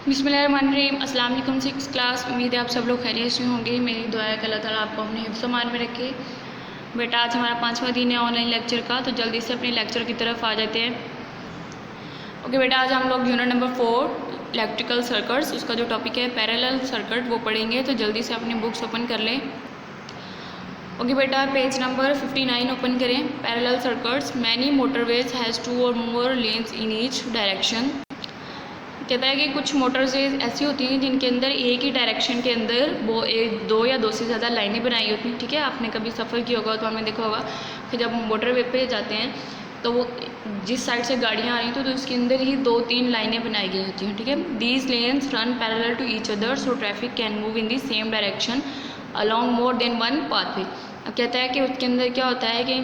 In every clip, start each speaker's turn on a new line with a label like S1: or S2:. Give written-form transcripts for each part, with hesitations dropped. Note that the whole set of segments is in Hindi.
S1: बिस्मिल्लाहिर्रहमानिर्रहीम। अस्सलाम वालेकुम सिक्स क्लास। उम्मीद है आप सब लोग खैरियत से होंगे। मेरी दुआ है कि अल्लाह ताला आपको अपने हिफ्ज़-ओ-मान में रखे। बेटा आज हमारा 5वां दिन है ऑनलाइन लेक्चर का, तो जल्दी से अपने लेक्चर की तरफ आ जाते हैं। ओके बेटा, आज हम लोग यूनिट नंबर 4 इलेक्ट्रिकल सर्किट्स, उसका जो टॉपिक है पैरेलल सर्किट, वो पढ़ेंगे। तो जल्दी से अपनी बुक्स ओपन कर लें। ओके बेटा, पेज नंबर 59 ओपन करें। Parallel circuits, many motorways has 2 और मोर लेन्स इन ईच डायरेक्शन। कहता है कि कुछ मोटरवेज ऐसी होती हैं जिनके अंदर एक ही डायरेक्शन के अंदर वो दो या दो से ज़्यादा लाइनें बनाई होती हैं। ठीक है, आपने कभी सफ़र किया होगा तो आपने देखा होगा कि जब हम मोटरवे पे जाते हैं तो वो जिस साइड से गाड़ियाँ आ रही तो उसके अंदर ही 2-3 लाइनें बनाई गई होती हैं। ठीक है, these lanes run parallel to each other so traffic can move in the same direction along more than one pathway. अब कहता है कि उसके अंदर क्या होता है कि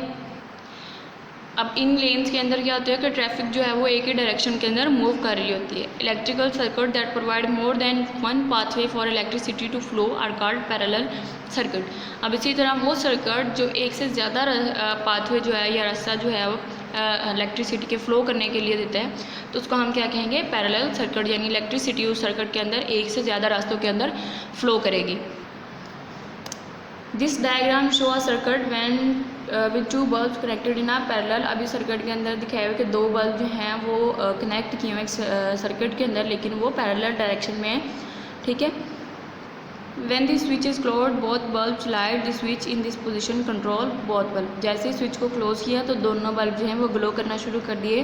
S1: अब इन लेन्स के अंदर क्या होता है कि ट्रैफिक जो है वो एक ही डायरेक्शन के अंदर मूव कर रही होती है। Electrical circuit that provide more than one pathway for electricity to flow are called parallel circuit. अब इसी तरह वो सर्किट जो एक से ज़्यादा पाथवे जो है या रास्ता जो है वो इलेक्ट्रिसिटी के फ़्लो करने के लिए देता है, तो उसको हम क्या कहेंगे, पैरेलल सर्किट। यानी इलेक्ट्रिसिटी उस सर्किट के अंदर एक से ज़्यादा रास्तों के अंदर फ़्लो करेगी। This diagram show a circuit when with 2 bulb connected in a parallel. अभी सर्किट के अंदर दिखाया हुआ कि 2 बल्ब जो हैं वो कनेक्ट किए हुए सर्किट के अंदर, लेकिन वो पैरेलल डायरेक्शन में है। ठीक है, when the switch is closed both bulbs light the switch in this position control both bulb. जैसे ही स्विच को क्लोज किया तो दोनों बल्ब जो हैं वो ग्लो करना शुरू कर दिए।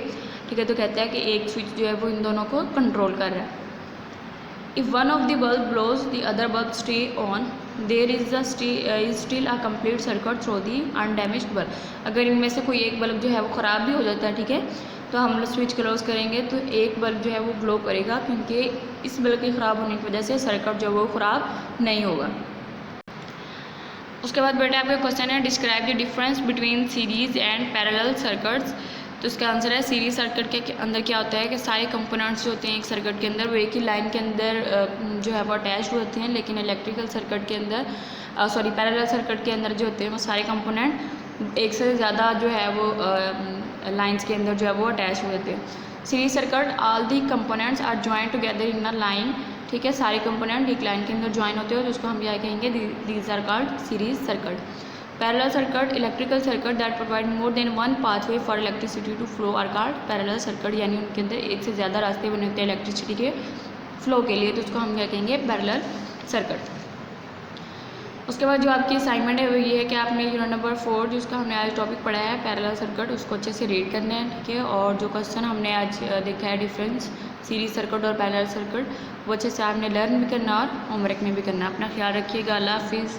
S1: ठीक है, तो कहता है कि एक स्विच जो है वो इन दोनों को कंट्रोल कर रहा है। If one of the bulb blows, the other bulb stay on. There is still a complete circuit through the undamaged bulb. अगर इनमें से कोई एक बल्ब जो है वो ख़राब भी हो जाता है, ठीक है, तो हम लोग स्विच क्लोज करेंगे तो एक बल्ब जो है वो ग्लो करेगा, क्योंकि इस बल्ब के ख़राब होने की वजह से सर्किट जो है वो ख़राब नहीं होगा। उसके बाद बेटा आपका क्वेश्चन है, describe the difference between series and parallel circuits. तो इसका आंसर है, सीरीज सर्किट के अंदर क्या होता है कि सारे कंपोनेंट्स जो होते हैं एक सर्किट के अंदर वो एक ही लाइन के अंदर जो है वो अटैच होते हैं, लेकिन इलेक्ट्रिकल सर्किट के अंदर पैरेलल सर्किट के अंदर जो होते हैं वो सारे कंपोनेंट एक से ज़्यादा जो है वो लाइंस के अंदर जो है वो अटैच हुए होते हैं। Series circuit, all the components are join together in a line. ठीक है, सारे कंपोनेंट एक लाइन के अंदर ज्वाइन होते हैं, तो उसको हम क्या कहेंगे, these are called series circuit. Parallel circuit, electrical circuit that provide more than one pathway for electricity to flow are called parallel circuit. यानी उनके अंदर एक से ज़्यादा रास्ते बने होते हैं इलेक्ट्रिसिटी के फ्लो के लिए, तो उसको हम क्या कहेंगे, पैरेलल सर्किट। उसके बाद जो आपकी असाइनमेंट है वो ये है कि आपने यूनिट नंबर 4 जिसका हमने आज टॉपिक पढ़ा है पैरेलल सर्किट, उसको अच्छे से रीड करना है। ठीक है, और जो क्वेश्चन हमने आज देखा है डिफरेंस सीरीज सर्किट और पैरेलल सर्किट, वो अच्छे से आपने लर्न भी करना और होमवर्क में भी करना। अपना ख्याल रखिएगा। अल्लाह हाफिज़।